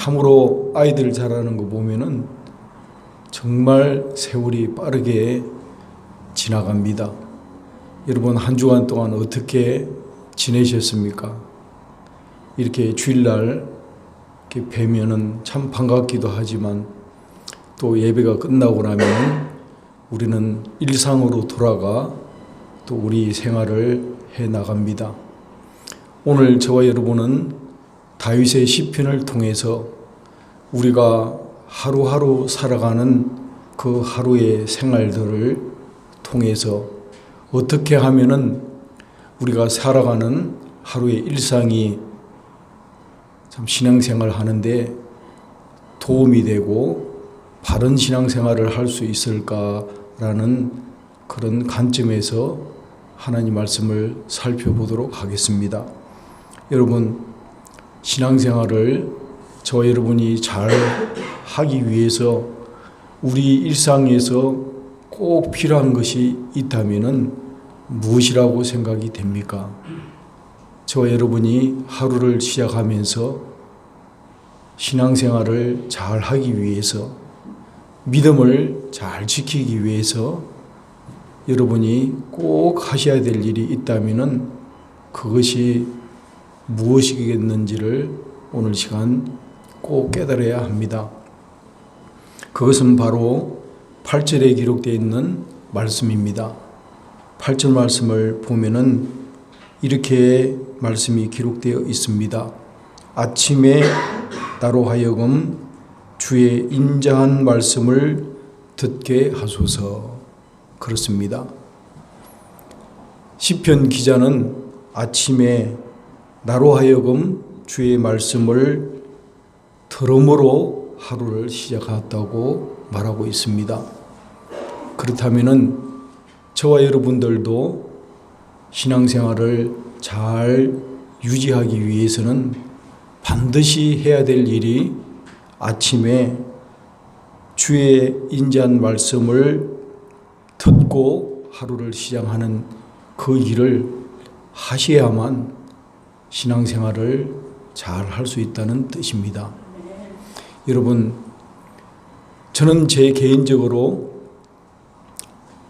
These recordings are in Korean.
참으로 아이들 자라는 거 보면은 정말 세월이 빠르게 지나갑니다. 여러분 한 주간 동안 어떻게 지내셨습니까? 이렇게 주일날 이렇게 뵈면은 참 반갑기도 하지만 또 예배가 끝나고 나면 우리는 일상으로 돌아가 또 우리 생활을 해 나갑니다. 오늘 저와 여러분은 다윗의 시편을 통해서 우리가 하루하루 살아가는 그 하루의 생활들을 통해서 어떻게 하면은 우리가 살아가는 하루의 일상이 참 신앙생활 하는데 도움이 되고 바른 신앙생활을 할 수 있을까라는 그런 관점에서 하나님 말씀을 살펴보도록 하겠습니다. 여러분, 신앙생활을 저와 여러분이 잘 하기 위해서 우리 일상에서 꼭 필요한 것이 있다면 무엇이라고 생각이 됩니까? 저와 여러분이 하루를 시작하면서 신앙생활을 잘 하기 위해서 믿음을 잘 지키기 위해서 여러분이 꼭 하셔야 될 일이 있다면 그것이 무엇이겠는지를 오늘 시간 꼭 깨달아야 합니다. 그것은 바로 8절에 기록되어 있는 말씀입니다. 8절 말씀을 보면은 이렇게 말씀이 기록되어 있습니다. 아침에 나로 하여금 주의 인자한 말씀을 듣게 하소서. 그렇습니다. 시편 기자는 아침에 나로 하여금 주의 말씀을 들음으로 하루를 시작했다고 말하고 있습니다. 그렇다면 저와 여러분들도 신앙생활을 잘 유지하기 위해서는 반드시 해야 될 일이 아침에 주의 인자한 말씀을 듣고 하루를 시작하는 그 일을 하셔야만 신앙생활을 잘 할 수 있다는 뜻입니다. 여러분, 저는 제 개인적으로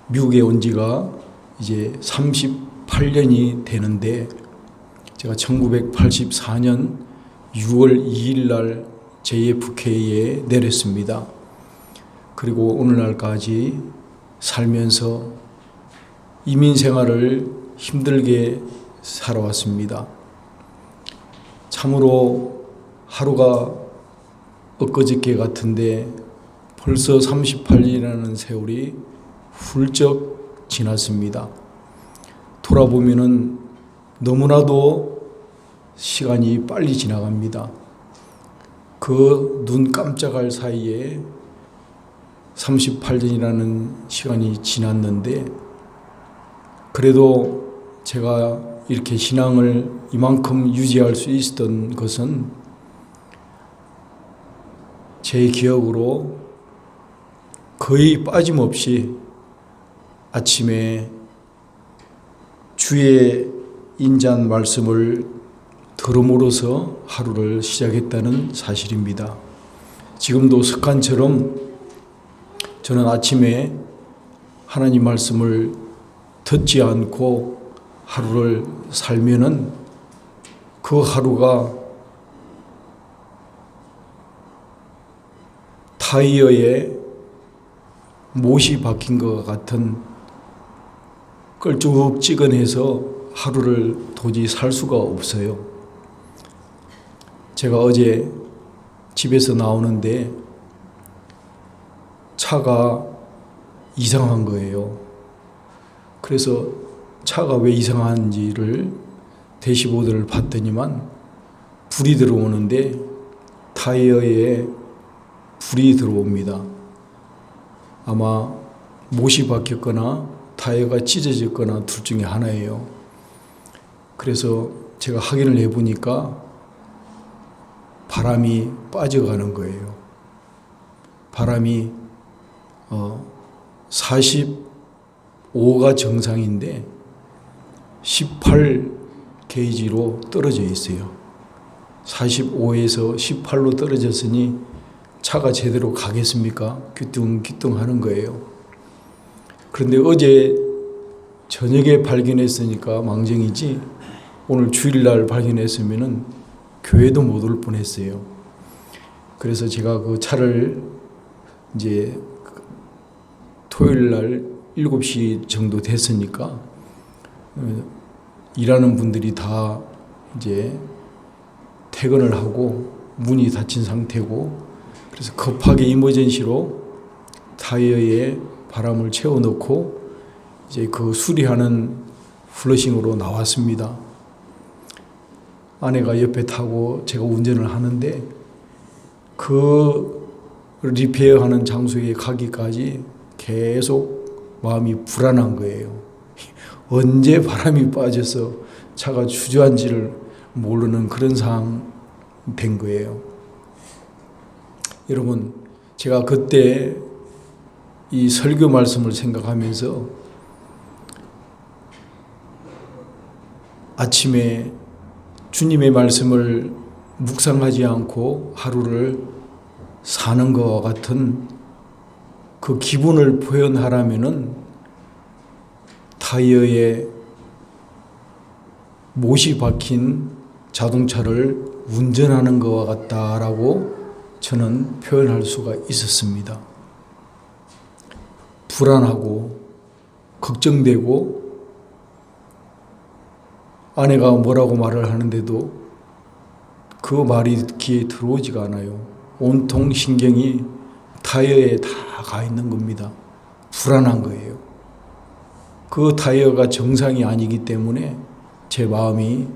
미국에 온 지가 이제 38년이 되는데 제가 1984년 6월 2일 날 JFK에 내렸습니다. 그리고 오늘날까지 살면서 이민 생활을 힘들게 살아왔습니다. 참으로 하루가 엊그저께 같은데 벌써 38년이라는 세월이 훌쩍 지났습니다. 돌아보면은 너무나도 시간이 빨리 지나갑니다. 그 눈 깜짝할 사이에 38년이라는 시간이 지났는데 그래도 제가 이렇게 신앙을 이만큼 유지할 수 있었던 것은 제 기억으로 거의 빠짐없이 아침에 주의 인자한 말씀을 들음으로써 하루를 시작했다는 사실입니다. 지금도 습관처럼 저는 아침에 하나님 말씀을 듣지 않고 하루를 살면은 그 하루가 타이어에 못이 박힌 것 같은 끌쭉지근해서 하루를 도저히 살 수가 없어요. 제가 어제 집에서 나오는데 차가 이상한 거예요. 그래서 차가 왜 이상한지를 대시보드를 봤더니만 불이 들어오는데 타이어에 불이 들어옵니다. 아마 못이 박혔거나 타이어가 찢어졌거나 둘 중에 하나예요. 그래서 제가 확인을 해보니까 바람이 빠져가는 거예요. 바람이 45가 정상인데 18 게이지로 떨어져 있어요. 45에서 18로 떨어졌으니 차가 제대로 가겠습니까? 귀뚱귀뚱 하는 거예요. 그런데 어제 저녁에 발견했으니까 망정이지, 오늘 주일날 발견했으면은 교회도 못 올 뻔했어요. 그래서 제가 그 차를 이제 토요일날 7시 정도 됐으니까 일하는 분들이 다 이제 퇴근을 하고 문이 닫힌 상태고, 그래서 급하게 이머전시로 타이어에 바람을 채워 넣고 이제 그 수리하는 플러싱으로 나왔습니다. 아내가 옆에 타고 제가 운전을 하는데 그 리페어하는 장소에 가기까지 계속 마음이 불안한 거예요. 언제 바람이 빠져서 차가 주저앉지를 모르는 그런 상황 된 거예요. 여러분, 제가 그때 이 설교 말씀을 생각하면서 아침에 주님의 말씀을 묵상하지 않고 하루를 사는 것과 같은 그 기분을 표현하라면은 타이어에 못이 박힌 자동차를 운전하는 것과 같다라고 저는 표현할 수가 있었습니다. 불안하고 걱정되고, 아내가 뭐라고 말을 하는데도 그 말이 귀에 들어오지가 않아요. 온통 신경이 타이어에 다 가 있는 겁니다. 불안한 거예요. 그 타이어가 정상이 아니기 때문에 제 마음이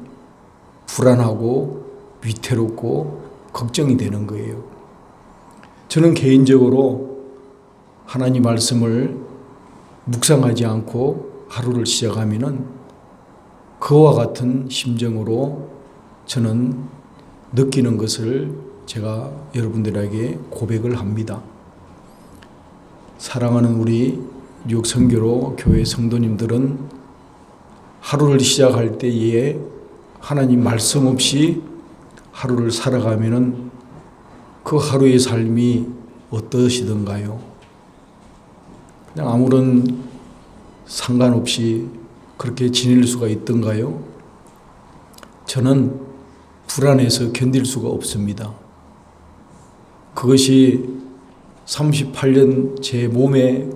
불안하고 위태롭고 걱정이 되는 거예요. 저는 개인적으로 하나님 말씀을 묵상하지 않고 하루를 시작하면은 그와 같은 심정으로 저는 느끼는 것을 제가 여러분들에게 고백을 합니다. 사랑하는 우리 뉴욕 선교로 교회 성도님들은 하루를 시작할 때에 하나님 말씀 없이 하루를 살아가면은 그 하루의 삶이 어떠시던가요? 그냥 아무런 상관없이 그렇게 지낼 수가 있던가요? 저는 불안해서 견딜 수가 없습니다. 그것이 38년 제 몸에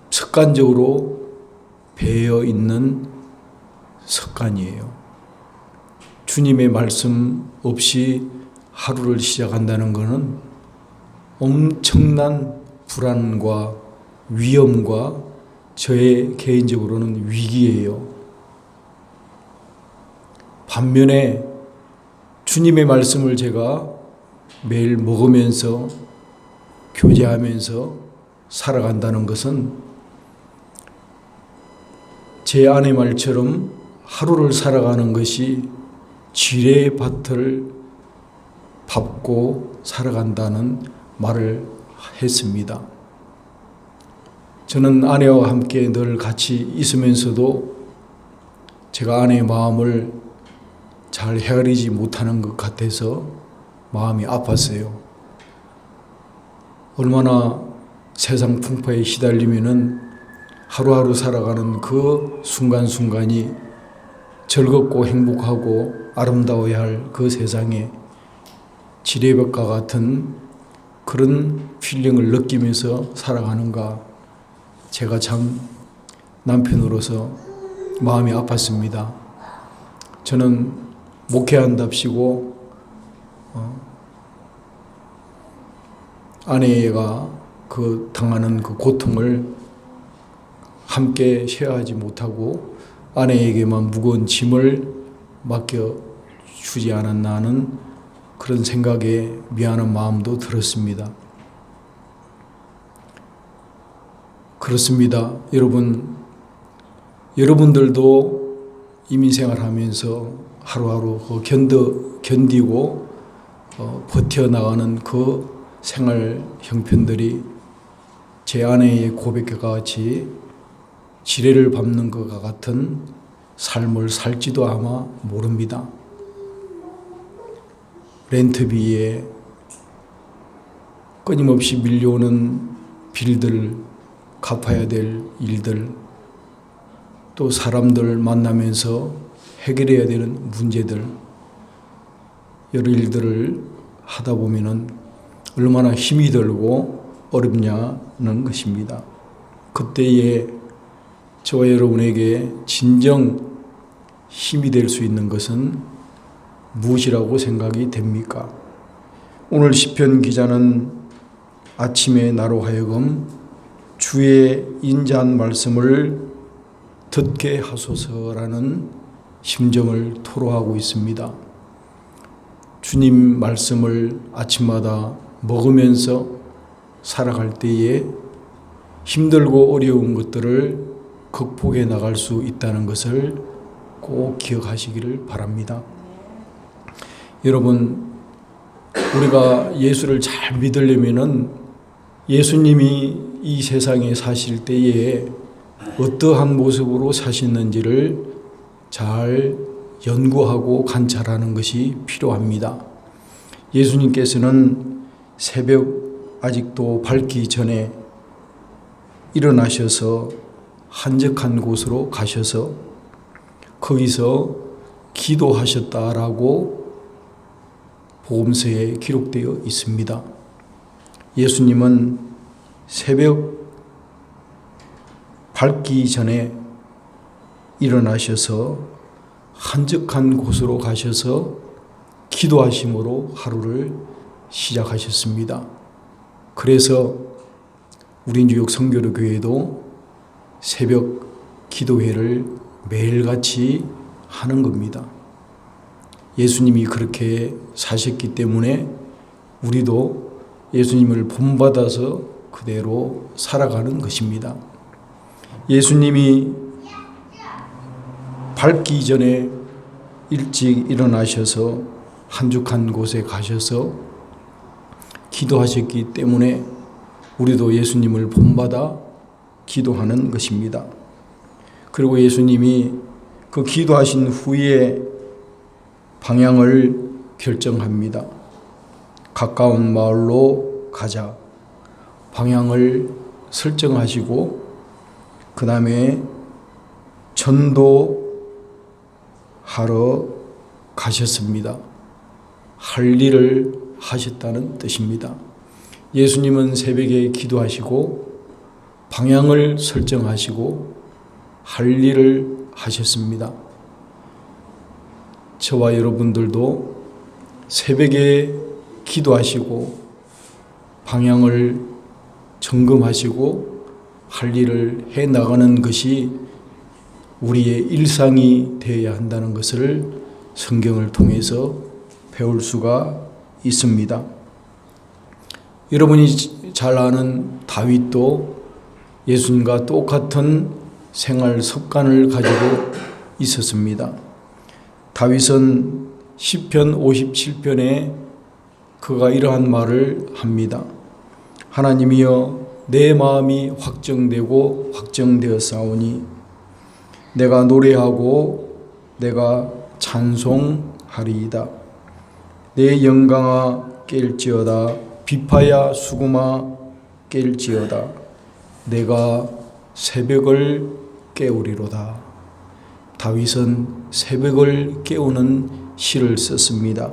습관적으로 배어 있는 습관이에요. 주님의 말씀 없이 하루를 시작한다는 것은 엄청난 불안과 위험과 저의 개인적으로는 위기예요. 반면에 주님의 말씀을 제가 매일 먹으면서 교제하면서 살아간다는 것은 제 아내 말처럼 하루를 살아가는 것이 지뢰의 밭을 밟고 살아간다는 말을 했습니다. 저는 아내와 함께 늘 같이 있으면서도 제가 아내의 마음을 잘 헤아리지 못하는 것 같아서 마음이 아팠어요. 얼마나 세상 풍파에 시달리면은 하루하루 살아가는 그 순간순간이 즐겁고 행복하고 아름다워야 할 그 세상에 지뢰벽과 같은 그런 필링을 느끼면서 살아가는가, 제가 참 남편으로서 마음이 아팠습니다. 저는 목회한답시고 아내가 그 당하는 그 고통을 함께 쉐어하지 못하고 아내에게만 무거운 짐을 맡겨주지 않았나 하는 그런 생각에 미안한 마음도 들었습니다. 그렇습니다. 여러분들도 이민생활하면서 하루하루 견디고 버텨나가는 그 생활 형편들이 제 아내의 고백과 같이 지뢰를 밟는 것과 같은 삶을 살지도 아마 모릅니다. 렌트비에 끊임없이 밀려오는 빌들, 갚아야 될 일들, 또 사람들 만나면서 해결해야 되는 문제들, 여러 일들을 하다 보면은 얼마나 힘이 들고 어렵냐는 것입니다. 그때에 저와 여러분에게 진정 힘이 될 수 있는 것은 무엇이라고 생각이 됩니까? 오늘 시편 기자는 아침에 나로 하여금 주의 인자한 말씀을 듣게 하소서라는 심정을 토로하고 있습니다. 주님 말씀을 아침마다 먹으면서 살아갈 때에 힘들고 어려운 것들을 극복해 나갈 수 있다는 것을 꼭 기억하시기를 바랍니다. 여러분, 우리가 예수를 잘 믿으려면은 예수님이 이 세상에 사실 때에 어떠한 모습으로 사셨는지를 잘 연구하고 관찰하는 것이 필요합니다. 예수님께서는 새벽 아직도 밝기 전에 일어나셔서 한적한 곳으로 가셔서 거기서 기도하셨다라고 복음서에 기록되어 있습니다. 예수님은 새벽 밝기 전에 일어나셔서 한적한 곳으로 가셔서 기도하심으로 하루를 시작하셨습니다. 그래서 우리 뉴욕 성교로 교회도 새벽 기도회를 매일같이 하는 겁니다. 예수님이 그렇게 사셨기 때문에 우리도 예수님을 본받아서 그대로 살아가는 것입니다. 예수님이 밝기 전에 일찍 일어나셔서 한적한 곳에 가셔서 기도하셨기 때문에 우리도 예수님을 본받아 기도하는 것입니다. 그리고 예수님이 그 기도하신 후에 방향을 결정합니다. 가까운 마을로 가자. 방향을 설정하시고 그 다음에 전도하러 가셨습니다. 할 일을 하셨다는 뜻입니다. 예수님은 새벽에 기도하시고 방향을 설정하시고 할 일을 하셨습니다. 저와 여러분들도 새벽에 기도하시고 방향을 점검하시고 할 일을 해 나가는 것이 우리의 일상이 되어야 한다는 것을 성경을 통해서 배울 수가 있습니다. 여러분이 잘 아는 다윗도 예수님과 똑같은 생활 습관을 가지고 있었습니다. 다윗은 시편 57편에 그가 이러한 말을 합니다. 하나님이여 내 마음이 확정되고 확정되었사오니 내가 노래하고 내가 찬송하리이다. 내 영광아 깰지어다. 비파야 수금아 깰지어다. 내가 새벽을 깨우리로다. 다윗은 새벽을 깨우는 시를 썼습니다.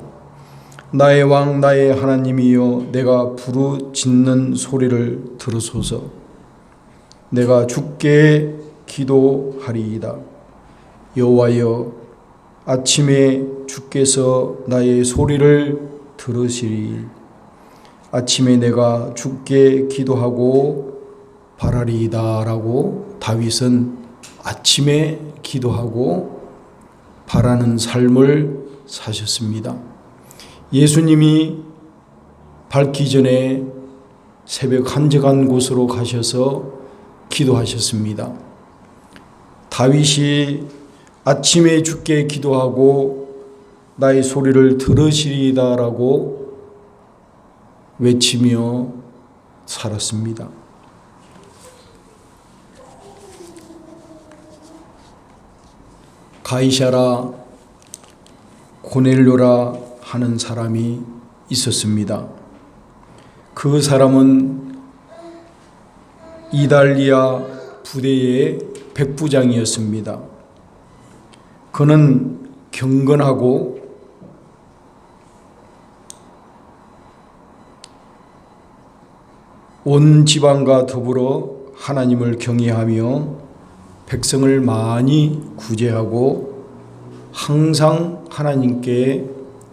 나의 왕 나의 하나님이여 내가 부르짖는 소리를 들으소서. 내가 주께 기도하리이다. 여호와여 아침에 주께서 나의 소리를 들으시리. 아침에 내가 주께 기도하고 바라리이다 라고 다윗은 아침에 기도하고 바라는 삶을 사셨습니다. 예수님이 밝기 전에 새벽 한적한 곳으로 가셔서 기도하셨습니다. 다윗이 아침에 주께 기도하고 나의 소리를 들으시리이다 라고 외치며 살았습니다. 가이사라 고넬료라 하는 사람이 있었습니다. 그 사람은 이달리아 부대의 백부장이었습니다. 그는 경건하고 온 지방과 더불어 하나님을 경외하며 백성을 많이 구제하고 항상 하나님께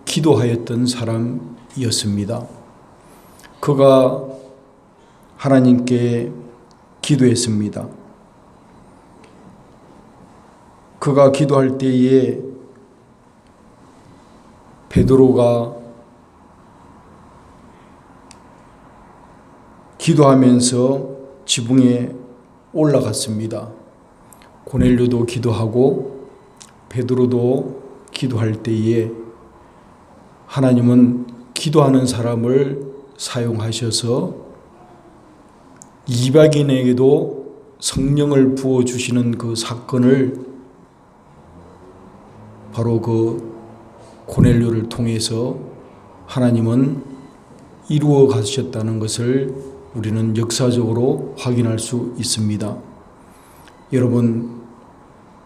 기도하였던 사람이었습니다. 그가 하나님께 기도했습니다. 그가 기도할 때에 베드로가 기도하면서 지붕에 올라갔습니다. 고넬료도 기도하고 베드로도 기도할 때에 하나님은 기도하는 사람을 사용하셔서 이방인에게도 성령을 부어주시는 그 사건을 바로 그 고넬료를 통해서 하나님은 이루어 가셨다는 것을 우리는 역사적으로 확인할 수 있습니다. 여러분,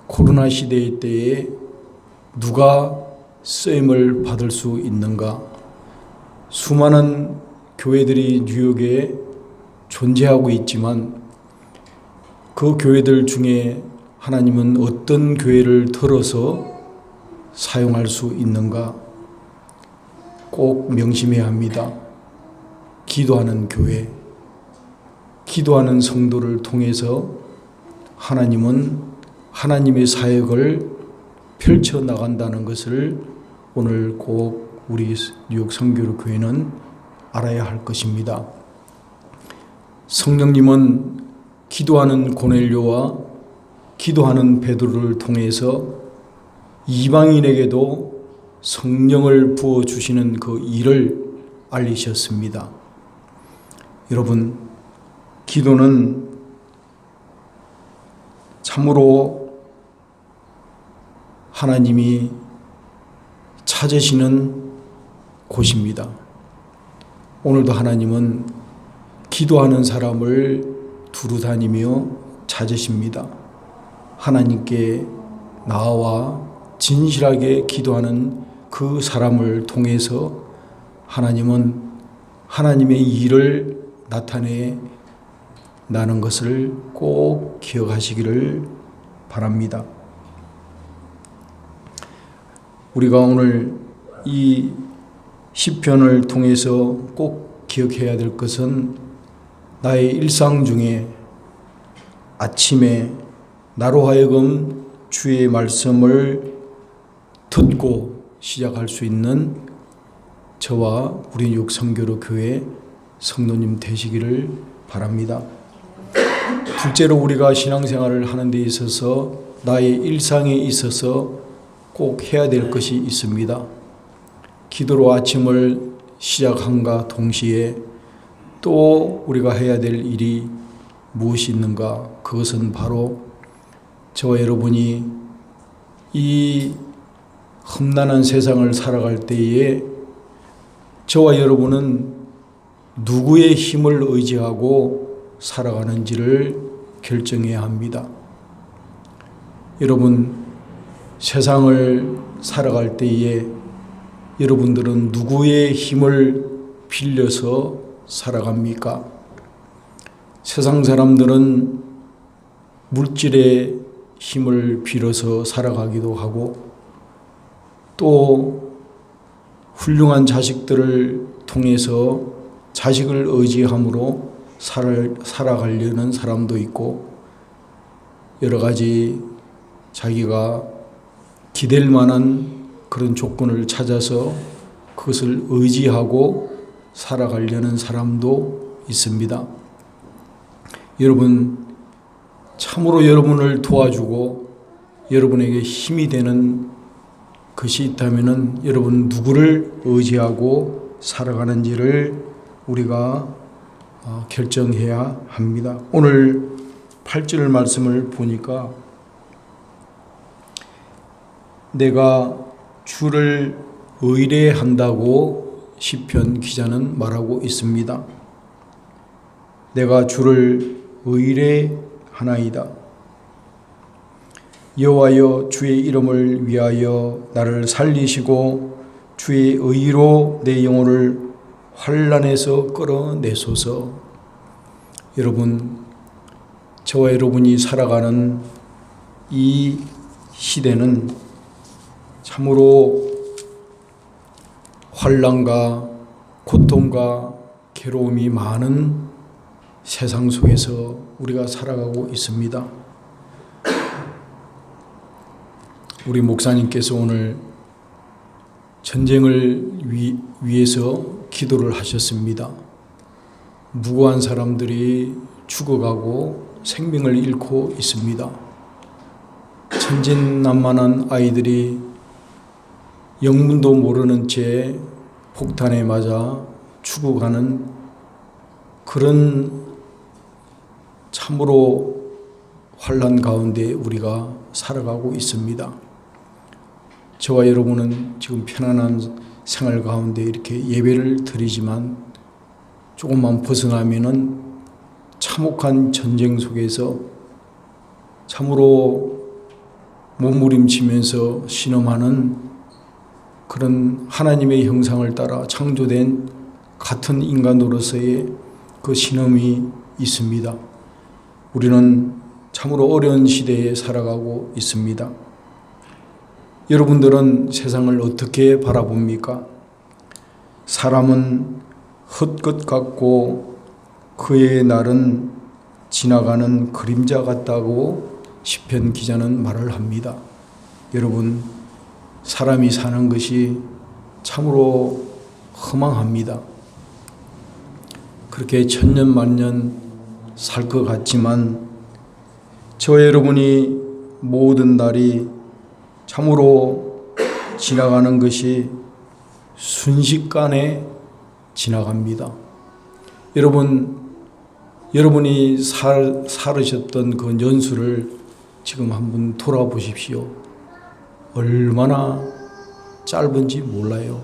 코로나 시대 때에 누가 쓰임을 받을 수 있는가? 수많은 교회들이 뉴욕에 존재하고 있지만 그 교회들 중에 하나님은 어떤 교회를 들어서 사용할 수 있는가? 꼭 명심해야 합니다. 기도하는 교회, 기도하는 성도를 통해서 하나님은 하나님의 사역을 펼쳐나간다는 것을 오늘 꼭 우리 뉴욕 성교로 교회는 알아야 할 것입니다. 성령님은 기도하는 고넬료와 기도하는 베드로를 통해서 이방인에게도 성령을 부어주시는 그 일을 알리셨습니다. 여러분, 기도는 참으로 하나님이 찾으시는 곳입니다. 오늘도 하나님은 기도하는 사람을 두루 다니며 찾으십니다. 하나님께 나와 진실하게 기도하는 그 사람을 통해서 하나님은 하나님의 일을 나타내 나는 것을 꼭 기억하시기를 바랍니다. 우리가 오늘 이 시편을 통해서 꼭 기억해야 될 것은 나의 일상 중에 아침에 나로 하여금 주의 말씀을 듣고 시작할 수 있는 저와 우리 뉴욕 성교로 교회 성도님 되시기를 바랍니다. 둘째로 우리가 신앙생활을 하는 데 있어서 나의 일상에 있어서 꼭 해야 될 것이 있습니다. 기도로 아침을 시작함과 동시에 또 우리가 해야 될 일이 무엇이 있는가? 그것은 바로 저와 여러분이 이 험난한 세상을 살아갈 때에 저와 여러분은 누구의 힘을 의지하고 살아가는지를 결정해야 합니다. 여러분, 세상을 살아갈 때에 여러분들은 누구의 힘을 빌려서 살아갑니까? 세상 사람들은 물질의 힘을 빌어서 살아가기도 하고 또 훌륭한 자식들을 통해서 자식을 의지함으로 살아가려는 사람도 있고 여러 가지 자기가 기댈 만한 그런 조건을 찾아서 그것을 의지하고 살아가려는 사람도 있습니다. 여러분, 참으로 여러분을 도와주고 여러분에게 힘이 되는 것이 있다면 여러분 누구를 의지하고 살아가는지를 우리가 결정해야 합니다. 오늘 8절 말씀을 보니까 내가 주를 의뢰한다고 시편 기자는 말하고 있습니다. 내가 주를 의뢰하나이다. 여호와여, 주의 이름을 위하여 나를 살리시고 주의 의로 내 영혼을 환난에서 끌어내소서. 여러분, 저와 여러분이 살아가는 이 시대는 참으로 환난과 고통과 괴로움이 많은 세상 속에서 우리가 살아가고 있습니다. 우리 목사님께서 오늘 전쟁을 위해서 기도를 하셨습니다. 무고한 사람들이 죽어가고 생명을 잃고 있습니다. 천진난만한 아이들이 영문도 모르는 채 폭탄에 맞아 죽어가는 그런 참으로 환난 가운데 우리가 살아가고 있습니다. 저와 여러분은 지금 편안한 생활 가운데 이렇게 예배를 드리지만 조금만 벗어나면은 참혹한 전쟁 속에서 참으로 몸부림치면서 신음하는 그런 하나님의 형상을 따라 창조된 같은 인간으로서의 그 신음이 있습니다. 우리는 참으로 어려운 시대에 살아가고 있습니다. 여러분들은 세상을 어떻게 바라봅니까? 사람은 헛것 같고 그의 날은 지나가는 그림자 같다고 시편 기자는 말을 합니다. 여러분, 사람이 사는 것이 참으로 허망합니다. 그렇게 천년만년 살 것 같지만 저와 여러분이 모든 날이 참으로 지나가는 것이 순식간에 지나갑니다. 여러분이 살으셨던 그 연수를 지금 한번 돌아보십시오. 얼마나 짧은지 몰라요.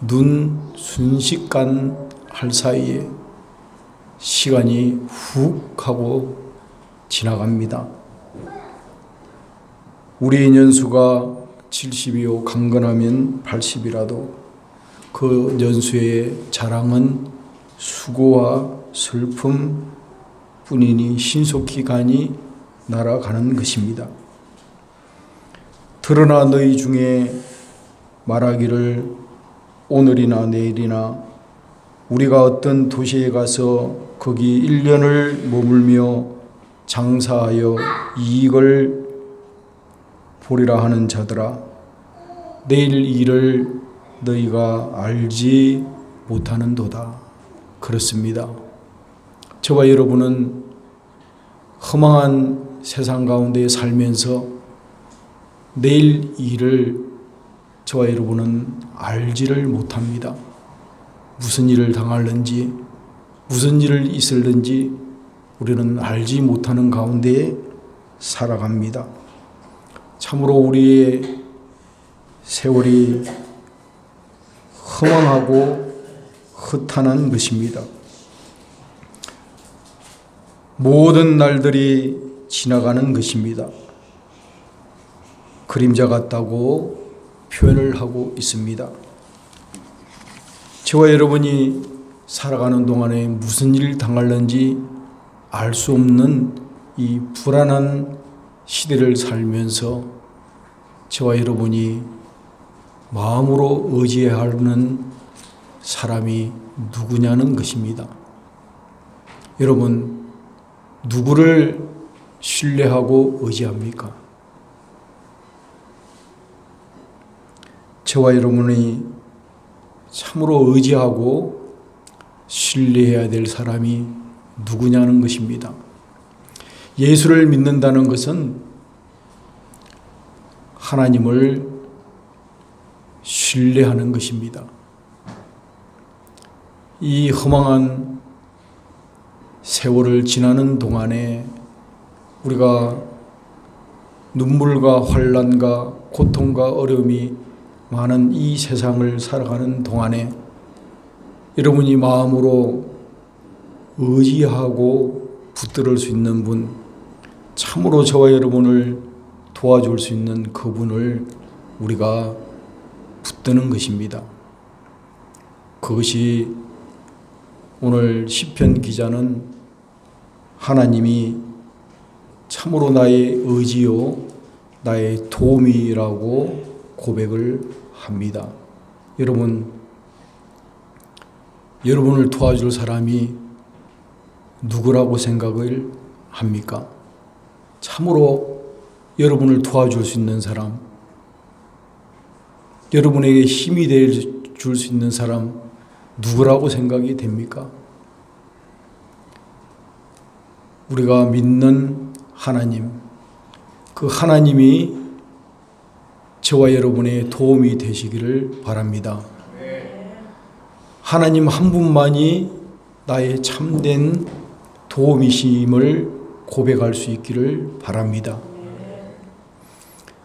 눈 순식간 할 사이에 시간이 훅 하고 지나갑니다. 우리의 연수가 70이요 강건하면 80이라도 그 연수의 자랑은 수고와 슬픔 뿐이니 신속히 간이 날아가는 것입니다. 드러나 너희 중에 말하기를 오늘이나 내일이나 우리가 어떤 도시에 가서 거기 1년을 머물며 장사하여 이익을 보리라 하는 자들아, 내일 일을 너희가 알지 못하는도다. 그렇습니다. 저와 여러분은 허망한 세상 가운데 살면서 내일 일을 저와 여러분은 알지를 못합니다. 무슨 일을 당할는지, 무슨 일을 있을는지 우리는 알지 못하는 가운데 살아갑니다. 참으로 우리의 세월이 허망하고 허탄한 것입니다. 모든 날들이 지나가는 것입니다. 그림자 같다고 표현을 하고 있습니다. 저와 여러분이 살아가는 동안에 무슨 일을 당할는지 알 수 없는 이 불안한 시대를 살면서 저와 여러분이 마음으로 의지해야 하는 사람이 누구냐는 것입니다. 여러분, 누구를 신뢰하고 의지합니까? 저와 여러분이 참으로 의지하고 신뢰해야 될 사람이 누구냐는 것입니다. 예수를 믿는다는 것은 하나님을 신뢰하는 것입니다. 이 허망한 세월을 지나는 동안에 우리가 눈물과 환난과 고통과 어려움이 많은 이 세상을 살아가는 동안에 여러분이 마음으로 의지하고 붙들을 수 있는 분, 참으로 저와 여러분을 도와줄 수 있는 그분을 우리가 붙드는 것입니다. 그것이 오늘 시편 기자는 하나님이 참으로 나의 의지요 나의 도움이라고 고백을 합니다. 여러분을 도와줄 사람이 누구라고 생각을 합니까? 참으로 여러분을 도와줄 수 있는 사람, 여러분에게 힘이 줄 수 있는 사람 누구라고 생각이 됩니까? 우리가 믿는 하나님, 그 하나님이 저와 여러분의 도움이 되시기를 바랍니다. 하나님 한 분만이 나의 참된 도움이심을 고백할 수 있기를 바랍니다.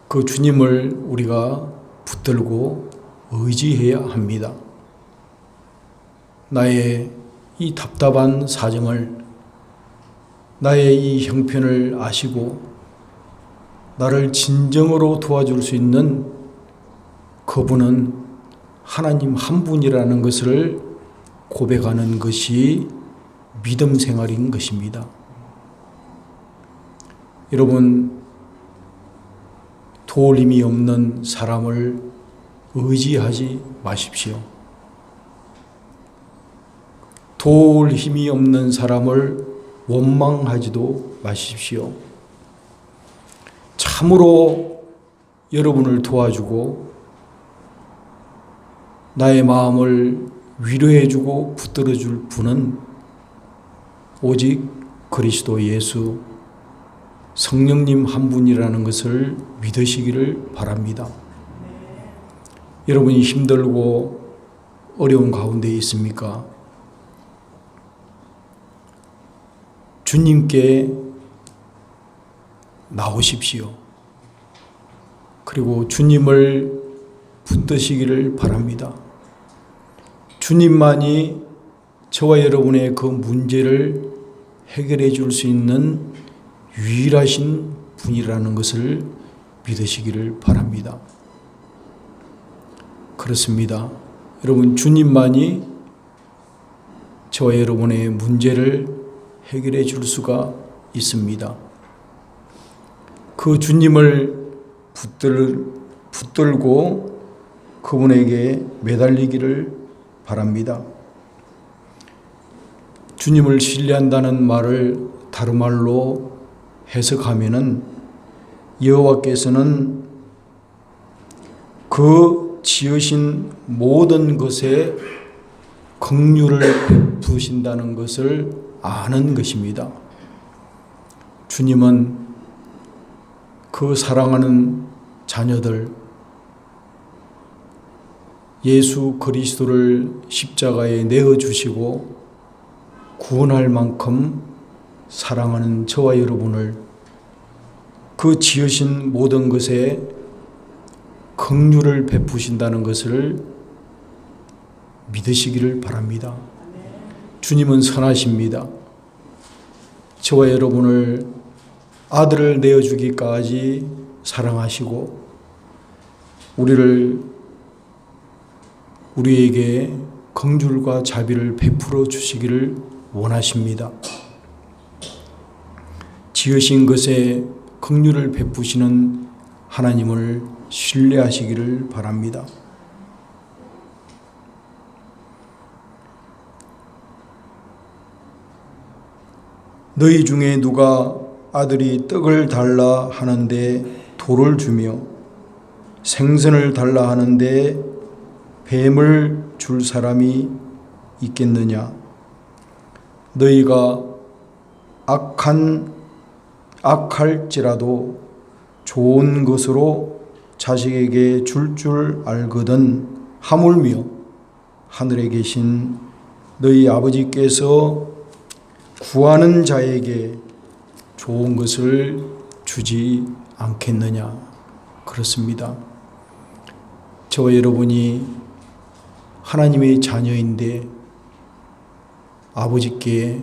그 주님을 우리가 붙들고 의지해야 합니다. 나의 이 답답한 사정을, 나의 이 형편을 아시고 나를 진정으로 도와줄 수 있는 그분은 하나님 한 분이라는 것을 고백하는 것이 믿음 생활인 것입니다. 여러분, 도울 힘이 없는 사람을 의지하지 마십시오. 도울 힘이 없는 사람을 원망하지도 마십시오. 참으로 여러분을 도와주고 나의 마음을 위로해주고 붙들어줄 분은 오직 그리스도 예수 성령님 한 분이라는 것을 믿으시기를 바랍니다. 여러분이 힘들고 어려운 가운데 있습니까? 주님께 나오십시오. 그리고 주님을 붙드시기를 바랍니다. 주님만이 저와 여러분의 그 문제를 해결해 줄 수 있는 유일하신 분이라는 것을 믿으시기를 바랍니다. 그렇습니다. 여러분, 주님만이 저와 여러분의 문제를 해결해 줄 수가 있습니다. 그 주님을 붙들고 그분에게 매달리기를 바랍니다. 주님을 신뢰한다는 말을 다른 말로 해석하면은 여호와께서는 그 지으신 모든 것에 긍휼을 베푸신다는 것을 아는 것입니다. 주님은 그 사랑하는 자녀들 예수 그리스도를 십자가에 내어주시고 구원할 만큼 사랑하는 저와 여러분을 그 지으신 모든 것에 긍휼을 베푸신다는 것을 믿으시기를 바랍니다. 주님은 선하십니다. 저와 여러분을 아들을 내어주기까지 사랑하시고 우리에게 긍휼과 자비를 베풀어 주시기를 원하십니다. 지으신 것에 긍휼을 베푸시는 하나님을 신뢰하시기를 바랍니다. 너희 중에 누가 아들이 떡을 달라 하는데 돌을 주며 생선을 달라 하는데 뱀을 줄 사람이 있겠느냐? 너희가 악할지라도 좋은 것으로 자식에게 줄 알거든 하물며 하늘에 계신 너희 아버지께서 구하는 자에게 좋은 것을 주지 않겠느냐? 그렇습니다. 저와 여러분이 하나님의 자녀인데 아버지께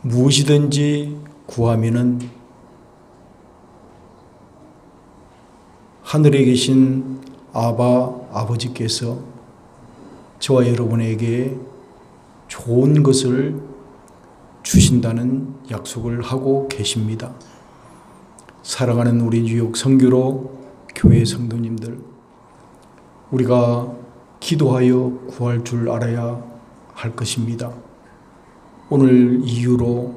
무엇이든지 구하면은 하늘에 계신 아버지께서 저와 여러분에게 좋은 것을 주신다는 약속을 하고 계십니다. 사랑하는 우리 뉴욕 선교로 교회 성도님들, 우리가 기도하여 구할 줄 알아야 할 것입니다. 오늘 이후로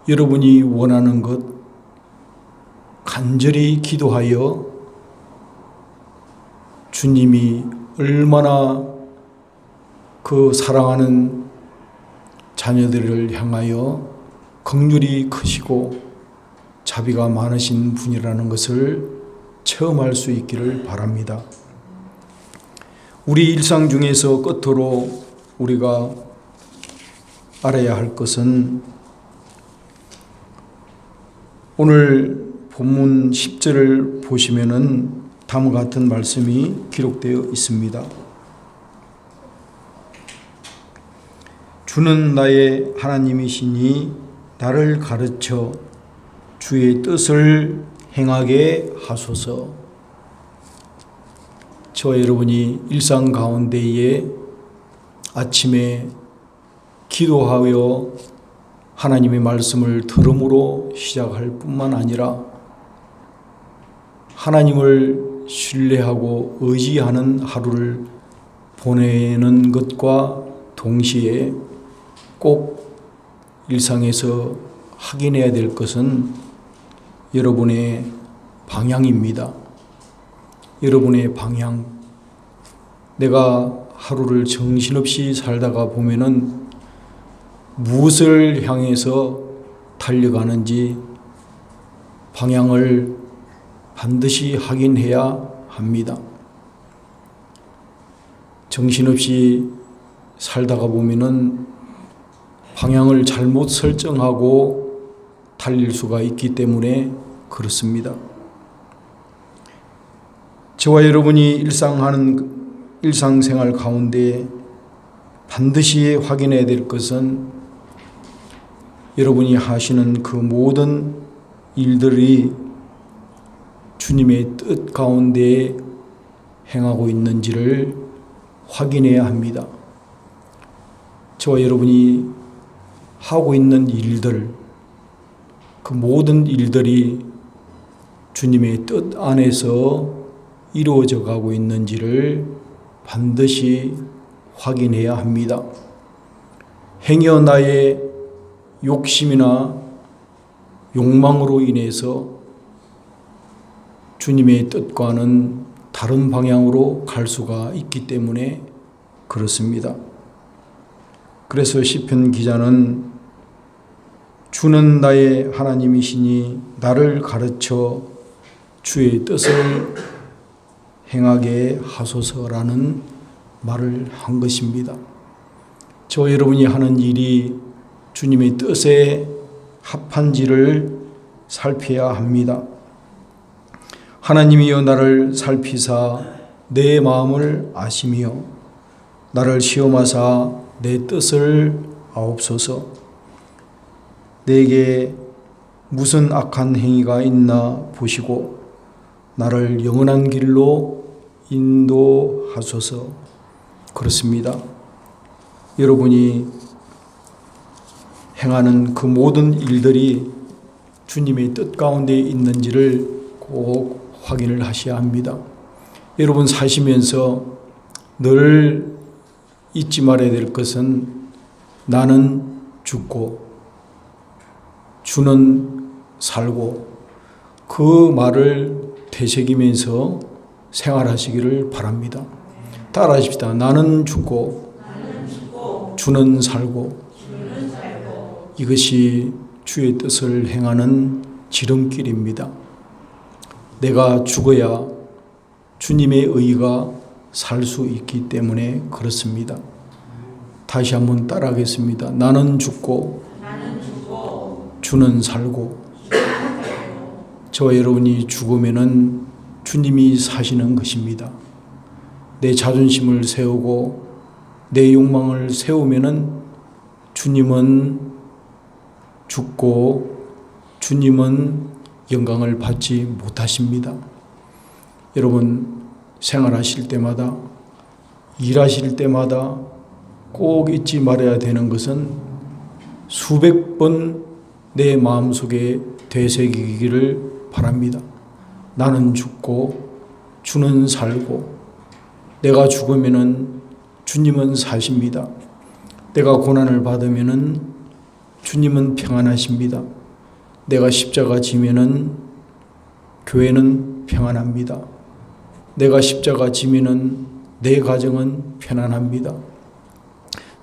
여러분이 원하는 것 간절히 기도하여 주님이 얼마나 그 사랑하는 자녀들을 향하여 긍휼이 크시고 자비가 많으신 분이라는 것을 체험할 수 있기를 바랍니다. 우리 일상 중에서 끝으로 우리가 알아야 할 것은 오늘 본문 10절을 보시면은 다음과 같은 말씀이 기록되어 있습니다. 주는 나의 하나님이시니 나를 가르쳐 주의 뜻을 행하게 하소서. 저와 여러분이 일상 가운데에 아침에 기도하여 하나님의 말씀을 들음으로 시작할 뿐만 아니라 하나님을 신뢰하고 의지하는 하루를 보내는 것과 동시에 꼭 일상에서 확인해야 될 것은 여러분의 방향입니다. 여러분의 방향. 내가 하루를 정신없이 살다가 보면은 무엇을 향해서 달려가는지 방향을 반드시 확인해야 합니다. 정신없이 살다가 보면은 방향을 잘못 설정하고 달릴 수가 있기 때문에 그렇습니다. 저와 여러분이 일상생활 가운데 반드시 확인해야 될 것은 여러분이 하시는 그 모든 일들이 주님의 뜻 가운데 행하고 있는지를 확인해야 합니다. 저와 여러분이 하고 있는 일들, 그 모든 일들이 주님의 뜻 안에서 이루어져 가고 있는지를 반드시 확인해야 합니다. 행여 나의 욕심이나 욕망으로 인해서 주님의 뜻과는 다른 방향으로 갈 수가 있기 때문에 그렇습니다. 그래서 시편 기자는 주는 나의 하나님이시니 나를 가르쳐 주의 뜻을 행하게 하소서라는 말을 한 것입니다. 저와 여러분이 하는 일이 주님의 뜻에 합한지를 살펴야 합니다. 하나님이여 나를 살피사 내 마음을 아시며 나를 시험하사 내 뜻을 아옵소서. 내게 무슨 악한 행위가 있나 보시고 나를 영원한 길로 인도하소서. 그렇습니다. 여러분이 행하는 그 모든 일들이 주님의 뜻 가운데 있는지를 꼭 확인을 하셔야 합니다. 여러분 사시면서 늘 잊지 말아야 될 것은 나는 죽고 주는 살고, 그 말을 되새기면서 생활하시기를 바랍니다. 따라하십시다. 나는 죽고 주는 살고. 이것이 주의 뜻을 행하는 지름길입니다. 내가 죽어야 주님의 의가 살 수 있기 때문에 그렇습니다. 다시 한번 따라하겠습니다. 나는 죽고 주는 살고. 저와 여러분이 죽으면은 주님이 사시는 것입니다. 내 자존심을 세우고 내 욕망을 세우면은 주님은 죽고 주님은 영광을 받지 못하십니다. 여러분, 생활하실 때마다, 일하실 때마다 꼭 잊지 말아야 되는 것은 수백 번 내 마음속에 되새기기를 바랍니다. 나는 죽고 주는 살고, 내가 죽으면은 주님은 사십니다. 내가 고난을 받으면은 주님은 평안하십니다. 내가 십자가 지면은 교회는 평안합니다. 내가 십자가 지면은 내 가정은 편안합니다.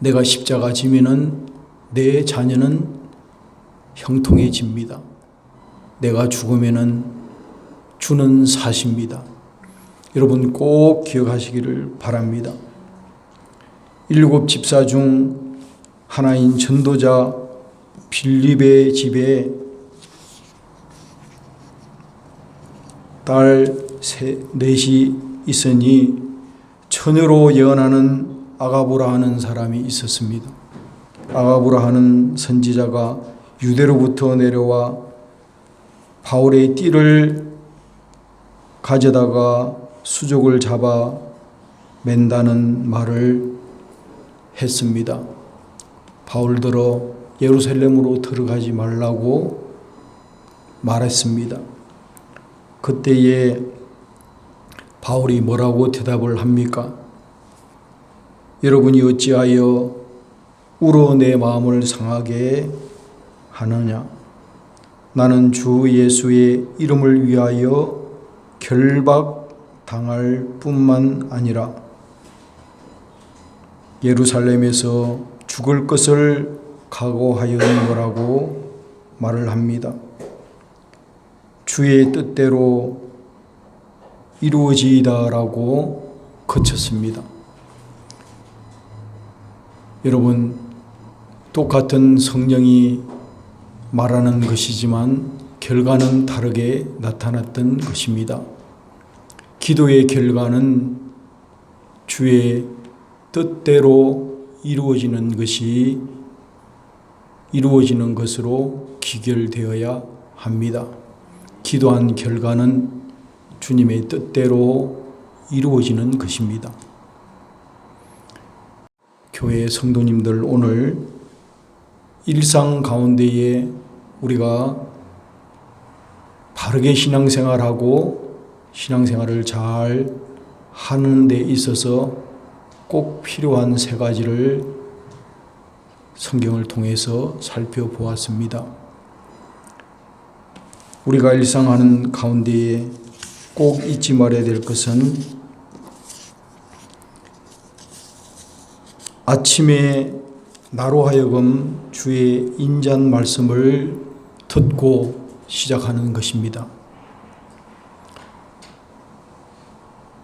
내가 십자가 지면은 내 자녀는 형통해집니다. 내가 죽으면은 주는 사십니다. 여러분 꼭 기억하시기를 바랍니다. 7 집사 중 하나인 전도자 빌립의 집에 딸 넷이 있으니 처녀로 예언하는 아가보라 하는 사람이 있었습니다. 아가보라 하는 선지자가 유대로부터 내려와 바울의 띠를 가져다가 수족을 잡아 맨다는 말을 했습니다. 바울들어 예루살렘으로 들어가지 말라고 말했습니다. 그때에 바울이 뭐라고 대답을 합니까? 여러분이 어찌하여 울어 내 마음을 상하게 하느냐? 나는 주 예수의 이름을 위하여 결박당할 뿐만 아니라 예루살렘에서 죽을 것을 각오하였노라고 말을 합니다. 주의 뜻대로 이루어지이다라고 그쳤습니다. 여러분, 똑같은 성령이 말하는 것이지만 결과는 다르게 나타났던 것입니다. 기도의 결과는 주의 뜻대로 이루어지는 것으로 기결되어야 합니다. 기도한 결과는 주님의 뜻대로 이루어지는 것입니다. 교회 성도님들, 오늘 일상 가운데에 우리가 바르게 신앙생활하고 신앙생활을 잘 하는 데 있어서 꼭 필요한 3가지를 성경을 통해서 살펴보았습니다. 우리가 일상하는 가운데에 꼭 잊지 말아야 될 것은 아침에 나로 하여금 주의 인자한 말씀을 듣고 시작하는 것입니다.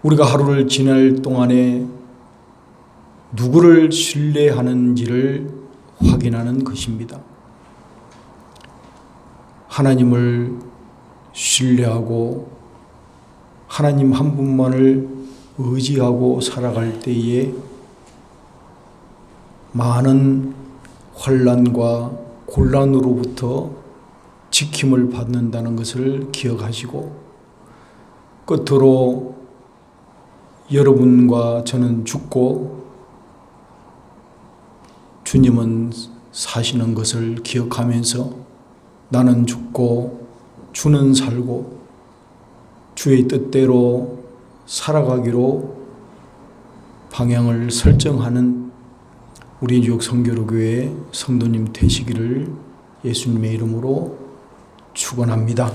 우리가 하루를 지날 동안에 누구를 신뢰하는지를 확인하는 것입니다. 하나님을 신뢰하고 하나님 한 분만을 의지하고 살아갈 때에 많은 환난과 곤란으로부터 지킴을 받는다는 것을 기억하시고, 끝으로 여러분과 저는 죽고 주님은 사시는 것을 기억하면서 나는 죽고 주는 살고 주의 뜻대로 살아가기로 방향을 설정하는 우리 뉴욕 성교로교회 성도님 되시기를 예수님의 이름으로 축원합니다.